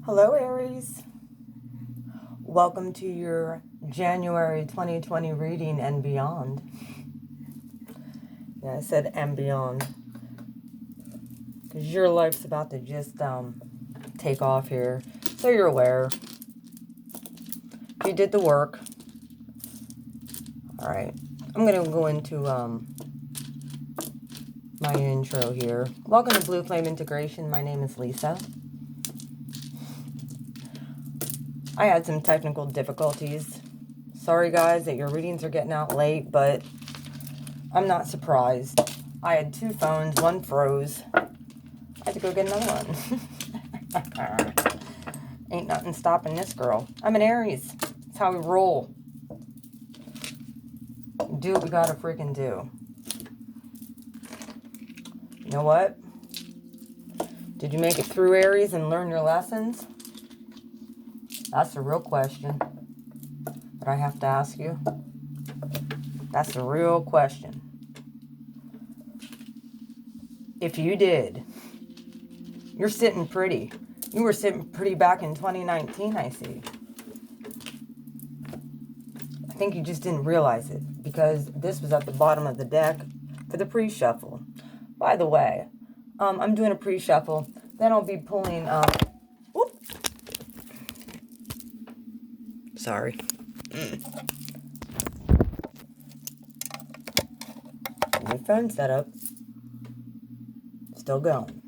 Hello, Aries. Welcome to your January 2020 reading and beyond. Yeah, I said and beyond. Because your life's about to just take off here. So you're aware. You did the work. Alright. I'm going to go into my intro here. Welcome to Blue Flame Integration. My name is Lisa. I had some technical difficulties. Sorry guys that your readings are getting out late, but I'm not surprised. I had two phones, one froze. I had to go get another one. Ain't nothing stopping this girl. I'm an Aries. That's how we roll. Do what we gotta freaking do. You know what? Did you make it through, Aries, and learn your lessons? That's the real question that I have to ask you. That's the real question. If you did, you're sitting pretty. You were sitting pretty back in 2019, I see. I think you just didn't realize it because this was at the bottom of the deck for the pre-shuffle. By the way, I'm doing a pre-shuffle. Then I'll be pulling... whoop. Sorry. My phone setup. Still going.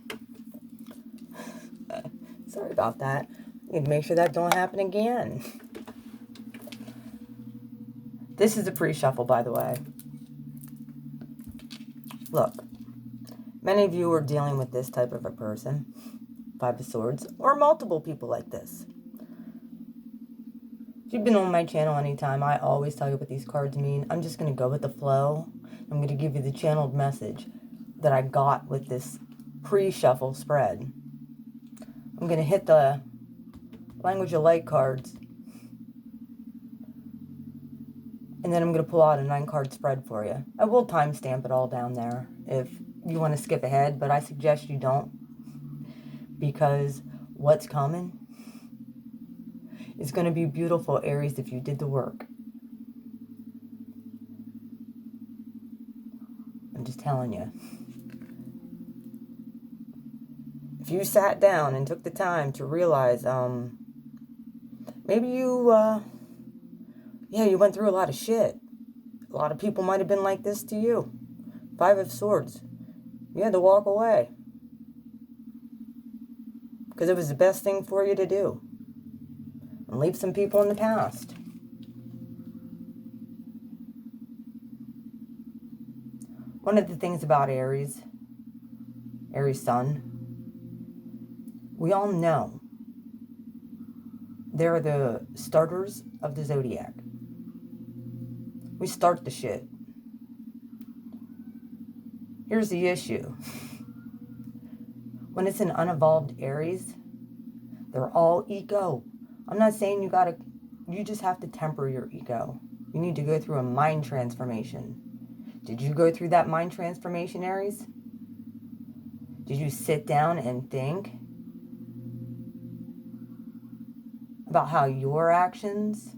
Sorry about that. Need to make sure that don't happen again. This is a pre-shuffle, by the way. Look, many of you are dealing with this type of a person, Five of Swords, or multiple people like this. If you've been on my channel anytime, I always tell you what these cards mean. I'm just going to go with the flow. I'm going to give you the channeled message that I got with this pre-shuffle spread. I'm going to hit the language of light cards. And then I'm going to pull out a 9-card spread for you. I will timestamp it all down there if you want to skip ahead, but I suggest you don't. Because what's coming is going to be beautiful, Aries, if you did the work. I'm just telling you. If you sat down and took the time to realize, maybe you, you went through a lot of shit. A lot of people might have been like this to you. Five of Swords. You had to walk away. Because it was the best thing for you to do. And leave some people in the past. One of the things about Aries Sun, we all know they're the starters of the zodiac. We start the shit. Here's the issue. When it's an unevolved Aries, they're all ego. I'm not saying you just have to temper your ego. You need to go through a mind transformation. Did you go through that mind transformation, Aries? Did you sit down and think about how your actions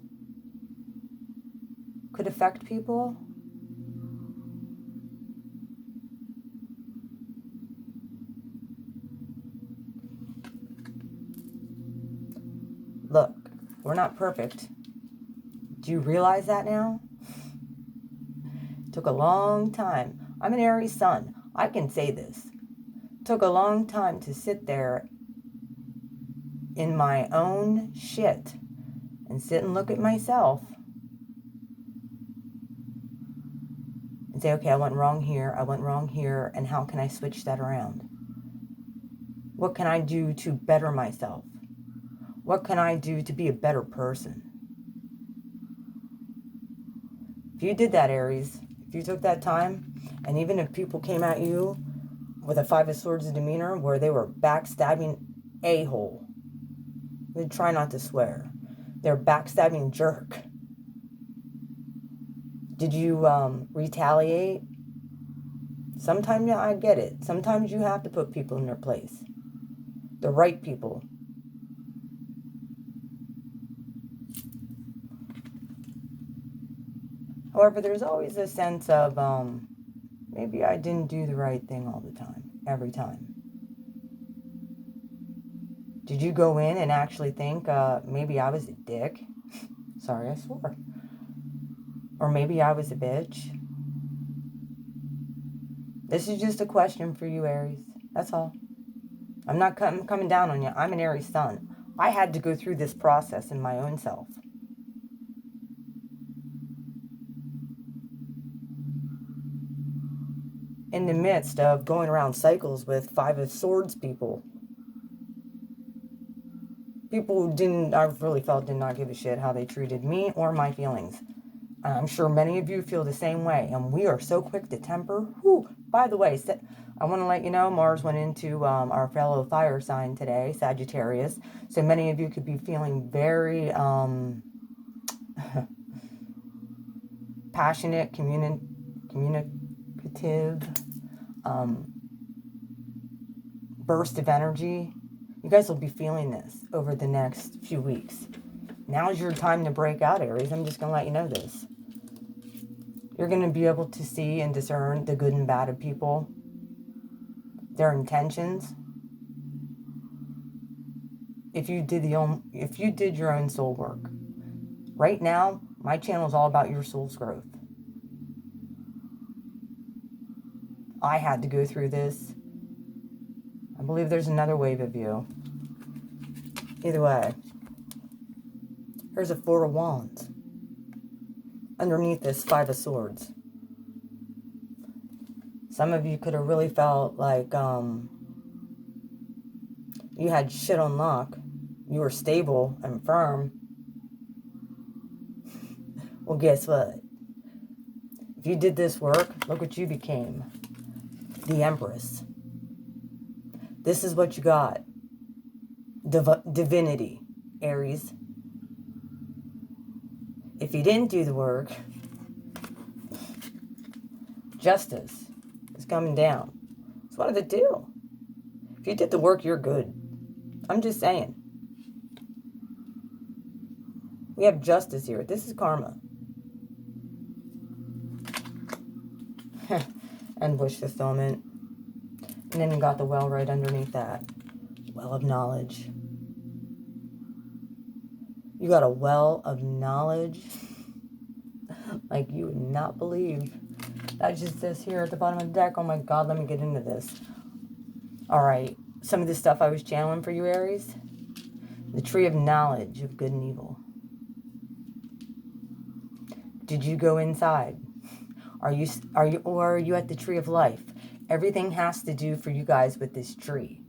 could affect people? Look, we're not perfect. Do you realize that now? Took a long time. I'm an Aries Sun. I can say this. Took a long time to sit there in my own shit and sit and look at myself and say, okay, I went wrong here, and how can I switch that around? What can I do to better myself? What can I do to be a better person? If you did that, Aries, if you took that time, and even if people came at you with a Five of Swords demeanor where they were backstabbing a-hole, they'd try not to swear. They're backstabbing jerk. Did you retaliate? Sometimes I get it. Sometimes you have to put people in their place. The right people. However, there's always a sense of, maybe I didn't do the right thing all the time, every time. Did you go in and actually think, maybe I was a dick? Sorry, I swore. Or maybe I was a bitch? This is just a question for you, Aries. That's all. I'm not coming down on you. I'm an Aries sun. I had to go through this process in my own self. In the midst of going around cycles with Five of Swords people. People who didn't, I really felt, did not give a shit how they treated me or my feelings. I'm sure many of you feel the same way. And we are so quick to temper. Whew. By the way, I want to let you know Mars went into our fellow fire sign today, Sagittarius. So many of you could be feeling very passionate, communicative, burst of energy. You guys will be feeling this over the next few weeks. Now's your time to break out, Aries. I'm just going to let you know this. You're going to be able to see and discern the good and bad of people, their intentions. If you did your own soul work. Right now, my channel is all about your soul's growth. I had to go through this. I believe there's another wave of you. Either way, here's a Four of Wands. Underneath this, Five of Swords. Some of you could have really felt like you had shit on lock. You were stable and firm. Well, guess what? If you did this work, look what you became. The Empress. This is what you got. Divinity, Aries. If you didn't do the work, justice is coming down. It's one of the two. If you did the work, you're good. I'm just saying. We have justice here. This is karma. And wish fulfillment. And then you got the well right underneath that. Well of knowledge. You got a well of knowledge like you would not believe. That just says here at the bottom of the deck. Oh my God, let me get into this. All right. Some of the stuff I was channeling for you, Aries. The tree of knowledge of good and evil. Did you go inside? Are you at the tree of life? Everything has to do for you guys with this tree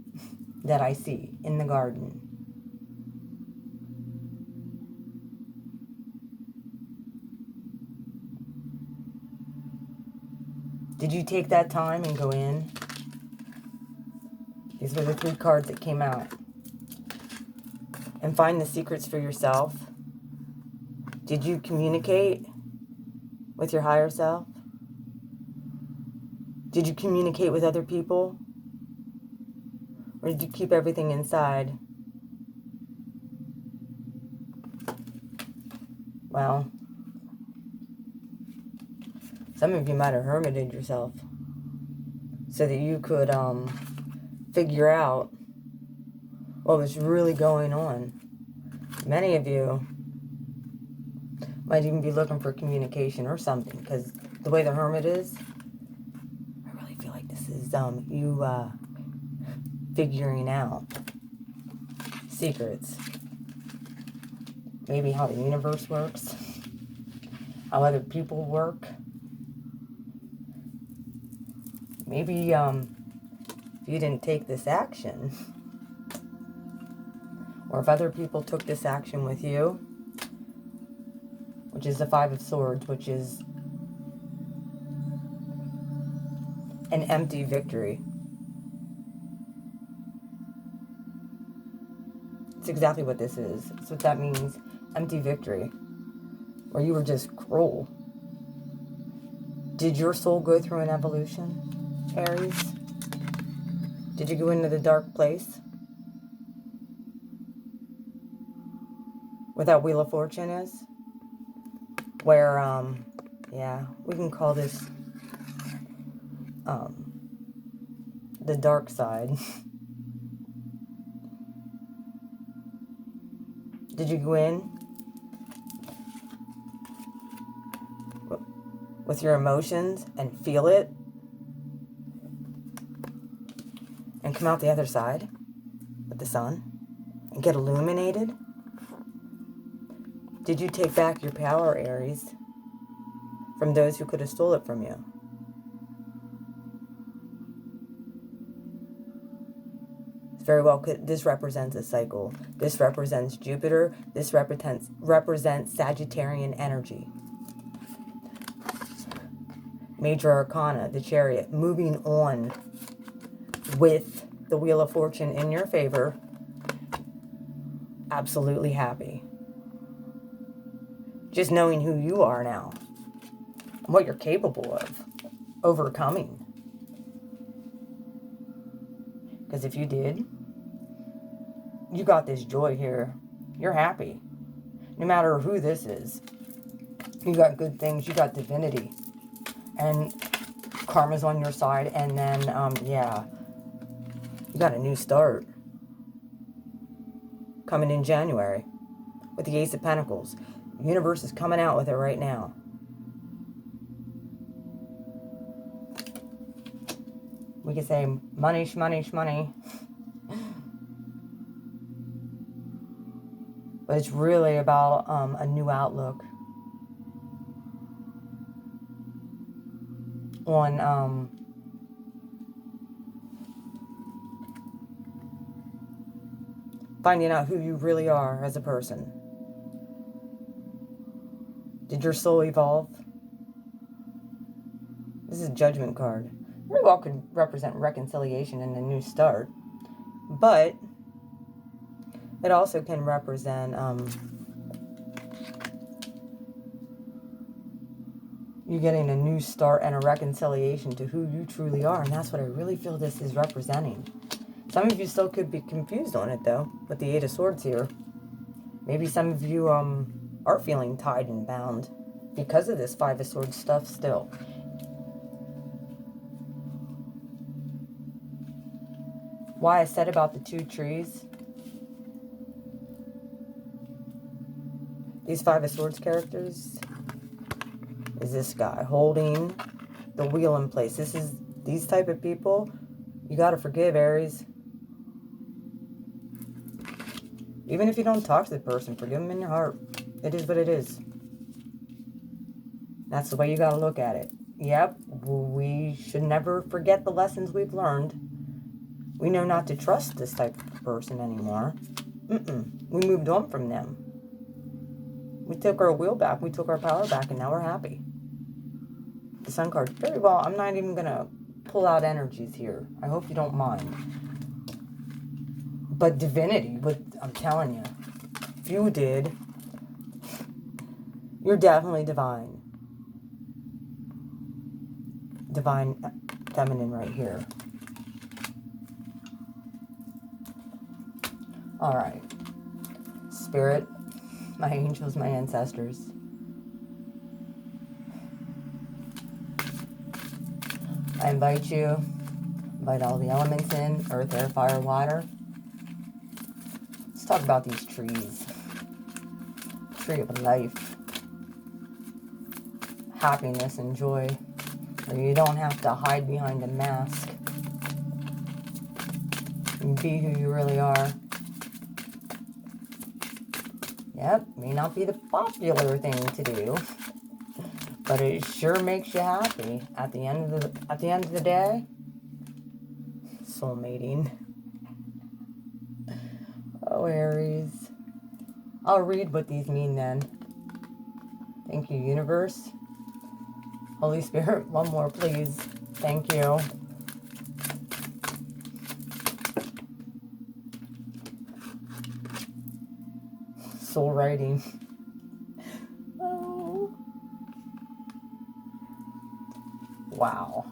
that I see in the garden. Did you take that time and go in? These were the 3 cards that came out. And find the secrets for yourself. Did you communicate with your higher self? Did you communicate with other people? Or did you keep everything inside? Well, some of you might have hermited yourself so that you could figure out what was really going on. Many of you might even be looking for communication or something, because the way the Hermit is, I really feel like this is you figuring out secrets. Maybe how the universe works, how other people work. Maybe if you didn't take this action, or if other people took this action with you, which is the Five of Swords, which is an empty victory. It's exactly what this is. That's what that means. Empty victory. Or you were just cruel. Did your soul go through an evolution, Aries? Did you go into the dark place? Where that Wheel of Fortune is? Where Yeah, we can call this the dark side. Did you go in with your emotions and feel it and come out the other side with the sun and get illuminated? Did you take back your power, Aries, from those who could have stole it from you? Very well, this represents a cycle. This represents Jupiter. This represents Sagittarian energy. Major Arcana, the Chariot, moving on with the Wheel of Fortune in your favor. Absolutely happy. Just knowing who you are now and what you're capable of overcoming. Because if you did, you got this joy here. You're happy. No matter who this is. You got good things. You got divinity. And karma's on your side. And then, yeah. You got a new start. Coming in January. With the Ace of Pentacles. The universe is coming out with it right now. We could say money, shmoney, shmoney. But it's really about a new outlook on finding out who you really are as a person. Did your soul evolve? This is a Judgment card. Very well could represent reconciliation and a new start. But it also can represent you getting a new start and a reconciliation to who you truly are. And that's what I really feel this is representing. Some of you still could be confused on it, though, with the Eight of Swords here. Maybe some of you are feeling tied and bound because of this Five of Swords stuff still. Why I said about the two trees. These Five of Swords characters is this guy holding the wheel in place. These type of people, you got to forgive, Aries. Even if you don't talk to the person, forgive them in your heart. It is what it is. That's the way you got to look at it. Yep, we should never forget the lessons we've learned. We know not to trust this type of person anymore. We moved on from them. We took our will back. We took our power back, and now we're happy. The Sun card. Very well. I'm not even going to pull out energies here. I hope you don't mind. But divinity, I'm telling you, if you did, you're definitely divine. Divine feminine right here. All right. Spirit, my angels, my ancestors. I invite all the elements in, earth, air, fire, water. Let's talk about these trees. Tree of life. Happiness and joy. Where you don't have to hide behind a mask. And be who you really are. Yep, may not be the popular thing to do, but it sure makes you happy. At the end of the day, soul mating. Oh, Aries. I'll read what these mean then. Thank you, universe. Holy Spirit, one more, please. Thank you. Soul writing. Oh. Wow.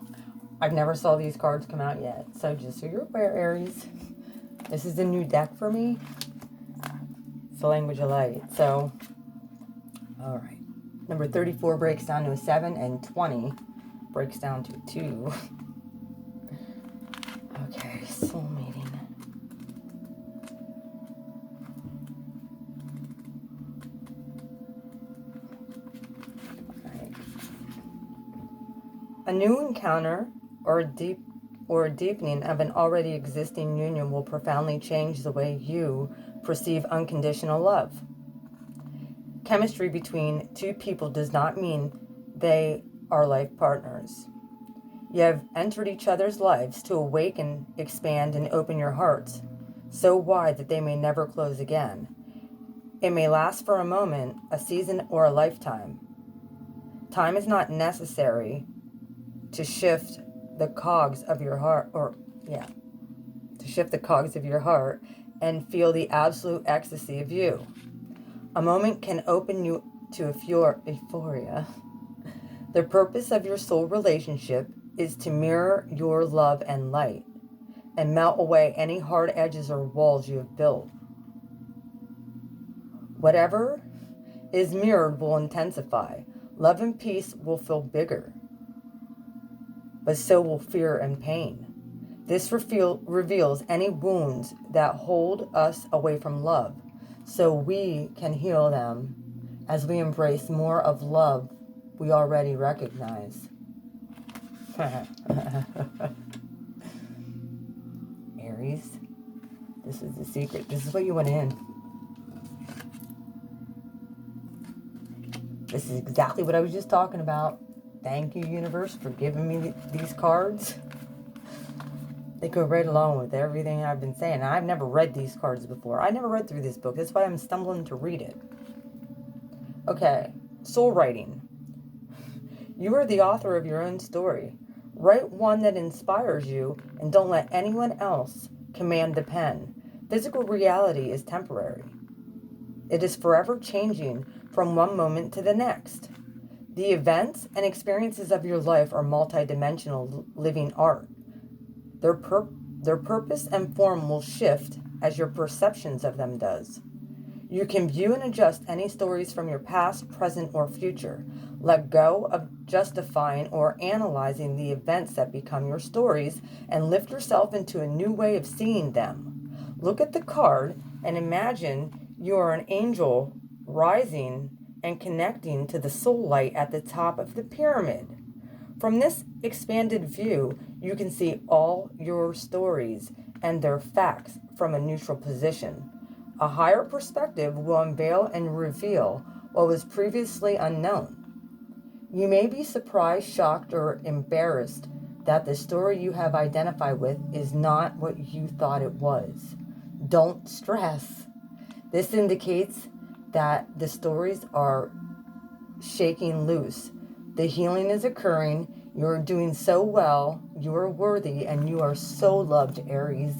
I've never saw these cards come out yet. So just so you're aware, Aries, this is a new deck for me. It's the language of light. So, all right. Number 34 breaks down to a 7, and 20 breaks down to a 2. Okay, soul mating. Right. A new encounter or a deepening of an already existing union will profoundly change the way you perceive unconditional love. Chemistry between two people does not mean they are life partners. You have entered each other's lives to awaken, expand, and open your hearts so wide that they may never close again. It may last for a moment, a season, or a lifetime. Time is not necessary to shift the cogs of your heart, to shift the cogs of your heart and feel the absolute ecstasy of you. A moment can open you to euphoria. The purpose of your soul relationship is to mirror your love and light and melt away any hard edges or walls you have built. Whatever is mirrored will intensify. Love and peace will feel bigger, but so will fear and pain. This reveals any wounds that hold us away from love, so we can heal them as we embrace more of love we already recognize. Aries, this is the secret. This is what you went in. This is exactly what I was just talking about. Thank you, universe, for giving me these cards. They go right along with everything I've been saying. I've never read these cards before. I never read through this book. That's why I'm stumbling to read it. Okay, soul writing. You are the author of your own story. Write one that inspires you and don't let anyone else command the pen. Physical reality is temporary. It is forever changing from one moment to the next. The events and experiences of your life are multidimensional living art. Their purpose and form will shift as your perceptions of them does. You can view and adjust any stories from your past, present, or future. Let go of justifying or analyzing the events that become your stories and lift yourself into a new way of seeing them. Look at the card and imagine you are an angel rising and connecting to the soul light at the top of the pyramid. From this expanded view, you can see all your stories and their facts from a neutral position. A higher perspective will unveil and reveal what was previously unknown. You may be surprised, shocked, or embarrassed that the story you have identified with is not what you thought it was. Don't stress. This indicates that the stories are shaking loose. The healing is occurring. You're doing so well. You are worthy, and you are so loved, Aries.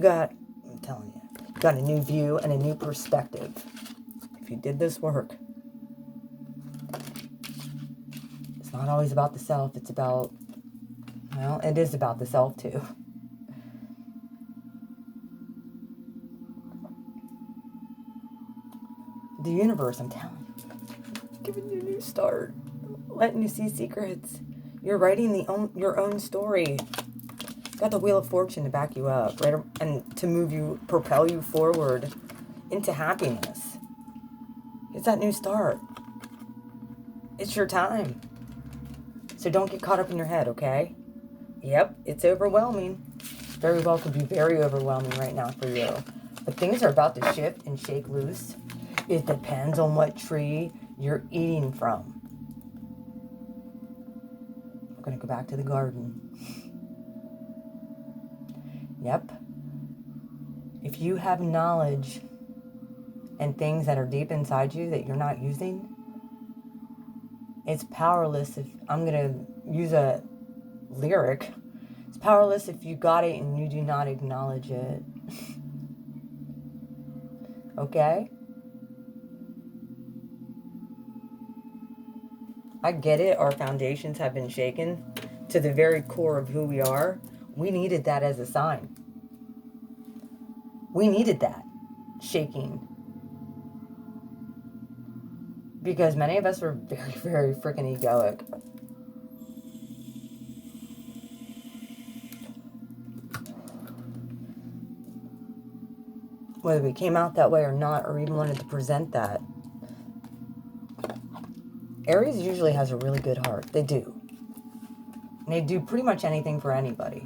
I'm telling you, you got a new view and a new perspective. If you did this work, it's not always about the self. It's about, well, it is about the self too. The universe, I'm telling you, giving you a new start, letting you see secrets. You're writing your own story. Got the Wheel of Fortune to back you up, right? And to move you, propel you forward into happiness. It's that new start. It's your time. So don't get caught up in your head, okay? Yep, it's overwhelming. Very well could be very overwhelming right now for you. But things are about to shift and shake loose. It depends on what tree you're eating from. I'm going to go back to the garden. Yep. If you have knowledge and things that are deep inside you that you're not using, it's powerless. If I'm going to use a lyric, it's powerless if you got it and you do not acknowledge it. Okay? I get it. Our foundations have been shaken to the very core of who we are. We needed that as a sign. We needed that. shaking. Because many of us are very, very freaking egoic. Whether we came out that way or not, or even wanted to present that. Aries usually has a really good heart. They do. And they do pretty much anything for anybody.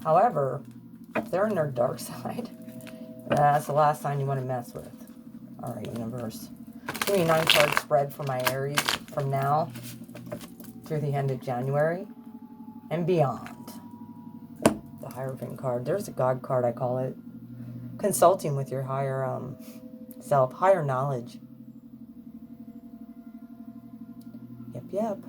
However, if they're in their dark side, that's the last sign you want to mess with. Alright, universe. Give me a 9-card spread for my Aries from now through the end of January and beyond. The Hierophant card. There's a God card, I call it. Consulting with your higher self, higher knowledge. Yep.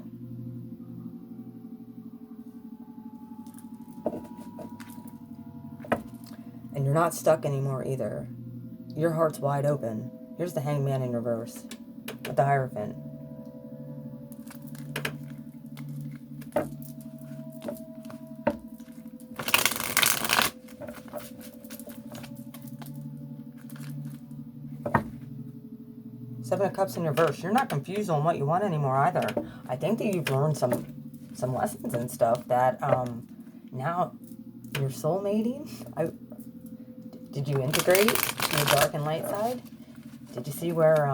And you're not stuck anymore either. Your heart's wide open. Here's the Hangman in reverse with the Hierophant. Seven of Cups in reverse. You're not confused on what you want anymore either. I think that you've learned some lessons and stuff that now you're soulmating. Did you integrate your dark and light side? Did you see where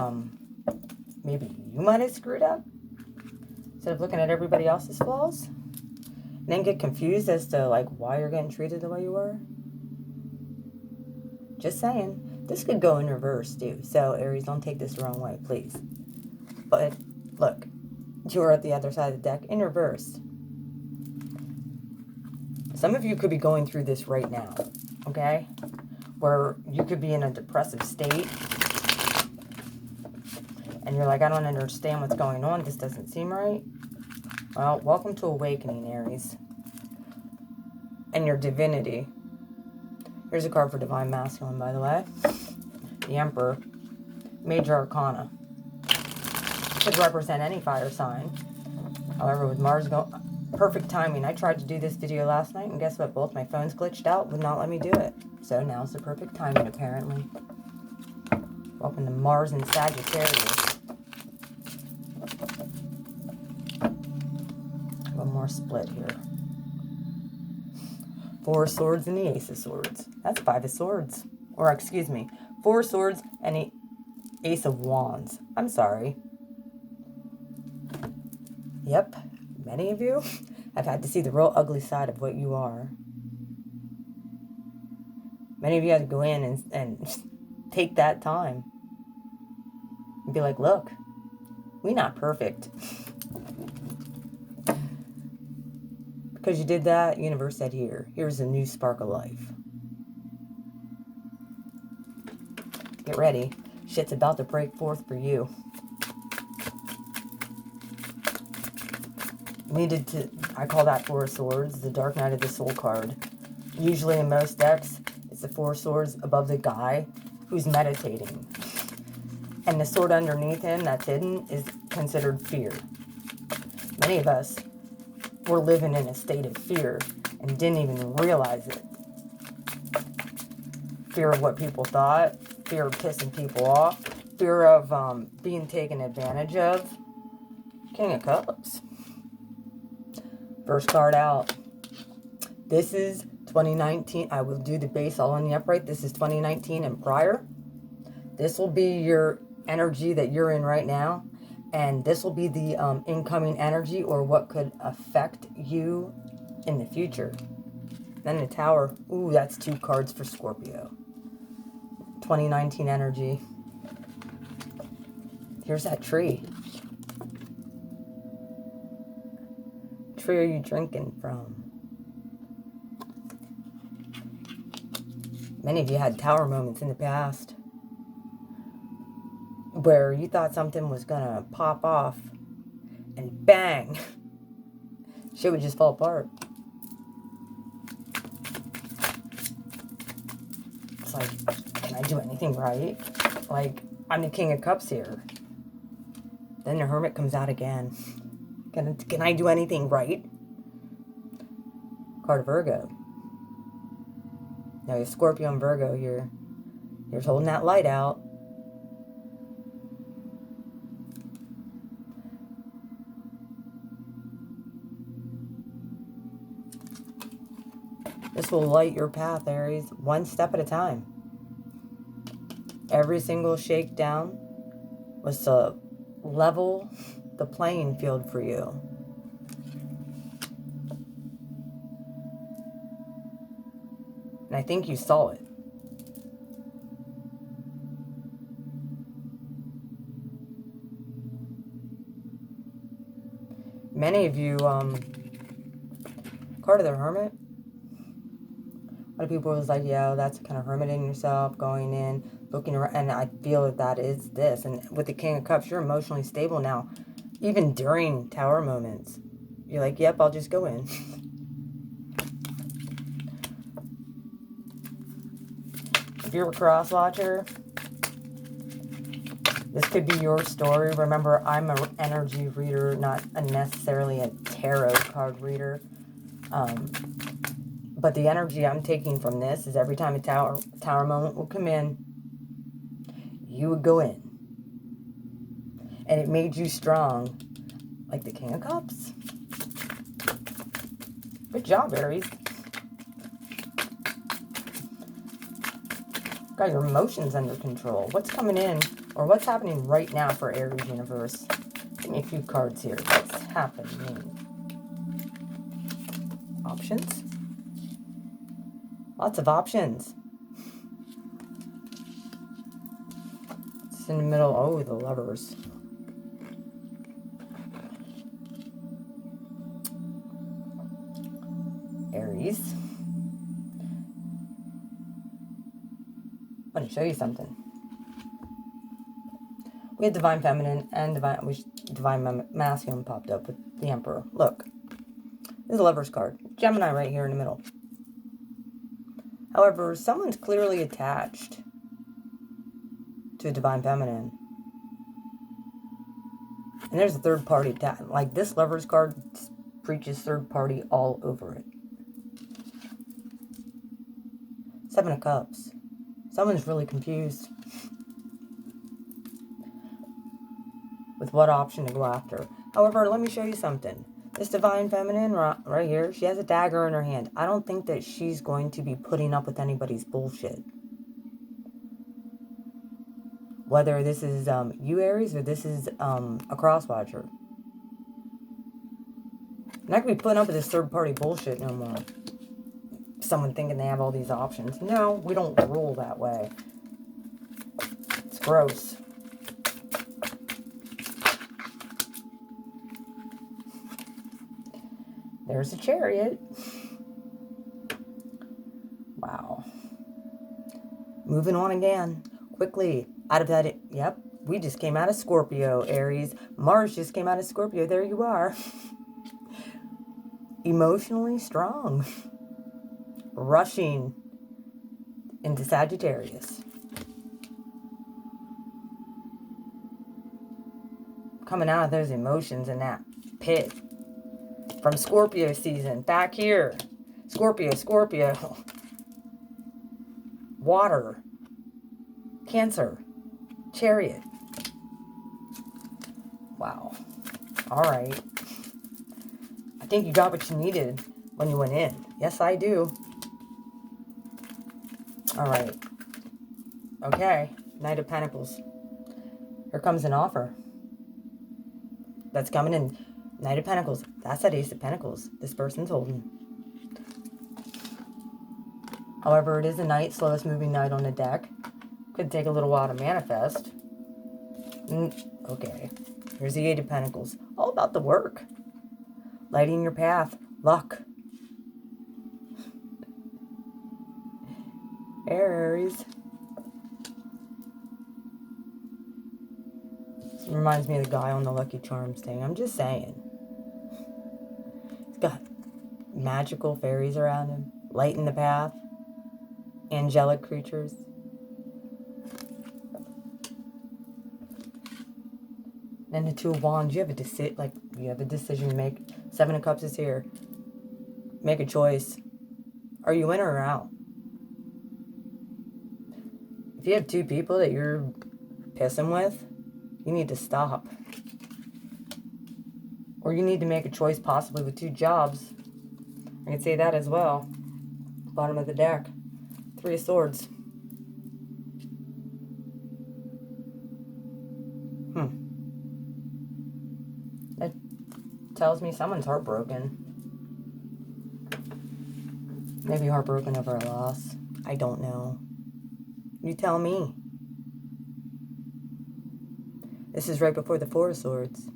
maybe you might have screwed up? Instead of looking at everybody else's flaws? And then get confused as to like why you're getting treated the way you were? Just saying. This could go in reverse too. So Aries, don't take this the wrong way, please. But look, you're at the other side of the deck in reverse. Some of you could be going through this right now, okay? Where you could be in a depressive state. And you're like, I don't understand what's going on. This doesn't seem right. Well, welcome to awakening, Aries. And your divinity. Here's a card for Divine Masculine, by the way. The Emperor. Major Arcana. Could represent any fire sign. However, with Mars going... Perfect timing. I tried to do this video last night, and guess what? Both my phones glitched out, would not let me do it. So now's the perfect timing, apparently. Welcome to Mars and Sagittarius. One more split here. 4 swords and the Ace of Swords. That's 5 of Swords. Or, excuse me, 4 swords and the Ace of Wands. I'm sorry. Yep. Many of you have had to see the real ugly side of what you are. Many of you had to go in and take that time. And be like, look, we're not perfect. Because you did that, universe said, here's a new spark of life. Get ready. Shit's about to break forth for you. Needed to, I call that 4 of Swords, the Dark Knight of the Soul card. Usually in most decks, it's the 4 swords above the guy who's meditating. And the sword underneath him that's hidden is considered fear. Many of us were living in a state of fear and didn't even realize it. Fear of what people thought, fear of pissing people off, fear of being taken advantage of. King of Cups. First card out. This is 2019. I will do the base all on the upright. This is 2019 and prior. This will be your energy that you're in right now. And this will be the incoming energy or what could affect you in the future. Then the Tower. Ooh, that's 2 cards for Scorpio. 2019 energy. Here's that tree. Tree are you drinking from? Many of you had Tower moments in the past where you thought something was gonna pop off and bang, shit would just fall apart. It's like, can I do anything right? Like, I'm the King of Cups here. Then the Hermit comes out again. Can I do anything right? Card of Virgo. Now, your Scorpio and Virgo here. Here's holding that light out. This will light your path, Aries, one step at a time. Every single shakedown was to level the playing field for you. And I think you saw it. Many of you, card of the Hermit. A lot of people was like, yeah, that's kind of hermiting yourself, going in, looking around, and I feel that is this. And with the King of Cups, you're emotionally stable now. Even during Tower moments, you're like, yep, I'll just go in. If you're a cross watcher, this could be your story. Remember, I'm an energy reader, not necessarily a tarot card reader. But the energy I'm taking from this is every time a tower moment will come in, you would go in. And it made you strong, like the King of Cups. Good job, Aries. Got your emotions under control. What's coming in, or what's happening right now for Aries universe? Give me a few cards here. What's happening? Options? Lots of options. It's in the middle. Oh, the Lovers. Aries. I want to show you something. We had Divine Feminine and Divine Masculine popped up with the Emperor. Look. This is a Lover's card. Gemini right here in the middle. However, someone's clearly attached to Divine Feminine. And there's a third party attached. Like this Lover's card preaches third party all over it. Seven of Cups. Someone's really confused with what option to go after. However, let me show you something. This Divine Feminine right here, she has a dagger in her hand. I don't think that she's going to be putting up with anybody's bullshit. Whether this is you, Aries, or this is a cross-watcher. I'm not going to be putting up with this third-party bullshit no more. Someone thinking they have all these options. No, we don't rule that way. It's gross. There's a Chariot. Wow. Moving on again. Quickly. Out of that. Yep. We just came out of Scorpio, Aries. Mars just came out of Scorpio. There you are. Emotionally strong. Rushing into Sagittarius. Coming out of those emotions in that pit. From Scorpio season, back here. Scorpio. Water. Cancer. Chariot. Wow. All right. I think you got what you needed when you went in. Yes, I do. All right. Okay. Knight of Pentacles. Here comes an offer. That's coming in. Knight of Pentacles. That's that Ace of Pentacles this person's holding. However, it is a knight, slowest moving knight on the deck. Could take a little while to manifest. Okay. Here's the Eight of Pentacles. All about the work. Lighting your path. Luck. Aries. This reminds me of the guy on the Lucky Charms thing. I'm just saying. He's got magical fairies around him. Lighting the path. Angelic creatures. Then the Two of Wands. You have a decision to make. Seven of Cups is here. Make a choice. Are you in or out? If you have two people that you're pissing with, you need to stop. Or you need to make a choice possibly with two jobs. I could say that as well. Bottom of the deck. 3 of Swords. That tells me someone's heartbroken. Maybe heartbroken over a loss. I don't know. You tell me. This is right before the 4 of Swords.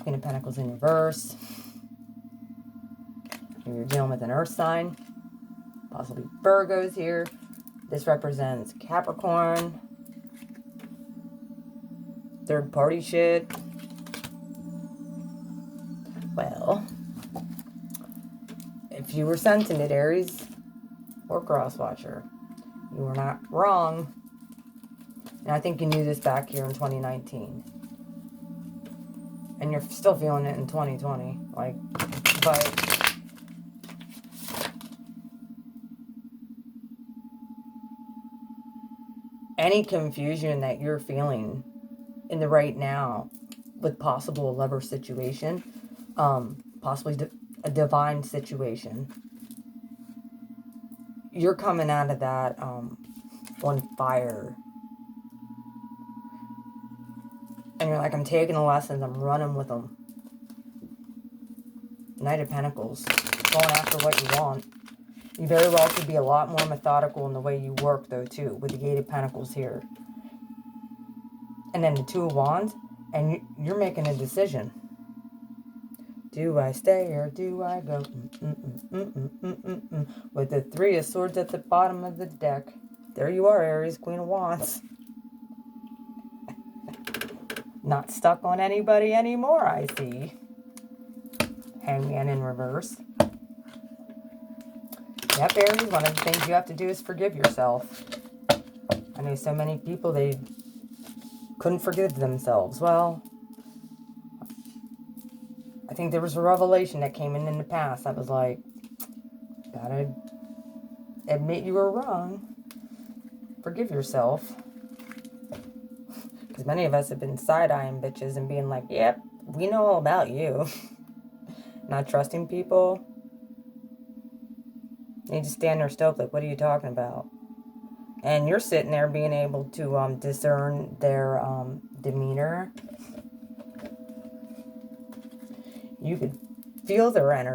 Queen of Pentacles in reverse. You're dealing with an earth sign. Possibly Virgos here. This represents Capricorn. Third party shit. Well, if you were sensing it, Aries or Crosswatcher, you were not wrong. And I think you knew this back here in 2019. And you're still feeling it in 2020. But any confusion that you're feeling in the right now with possible lover situation, possibly a divine situation, you're coming out of that on fire. And you're like, I'm taking the lessons, I'm running with them. Knight of Pentacles, going after what you want. You very well could be a lot more methodical in the way you work, though, too, with the 8 of Pentacles here. And then the 2 of Wands, and you're making a decision. Do I stay or do I go? With the 3 of Swords at the bottom of the deck. There you are, Aries, Queen of Wands. Not stuck on anybody anymore, I see. Hangman in reverse. Yep, Aries, one of the things you have to do is forgive yourself. I know so many people, they couldn't forgive themselves. Well, I think there was a revelation that came in the past that was like, gotta admit you were wrong. Forgive yourself. Because many of us have been side-eyeing bitches and being like, yep, we know all about you. Not trusting people. You just stand there still like, what are you talking about? And you're sitting there being able to discern their demeanor. You could feel their energy.